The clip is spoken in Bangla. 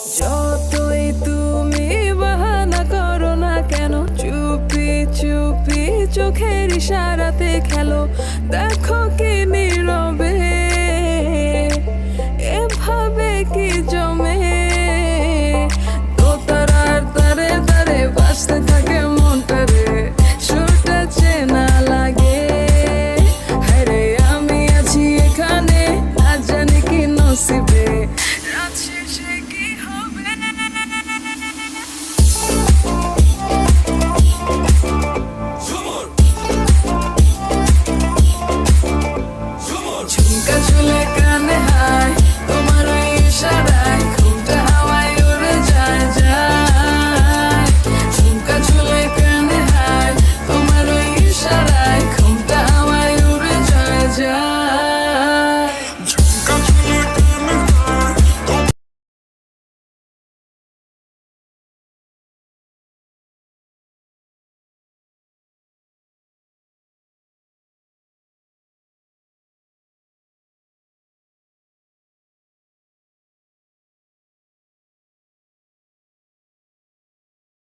যতই তুমি বাহানা করো না কেন, চুপি চুপি চোখের ইশারাতে খেলো। দেখো কি নীরবে এভাবে কি জমে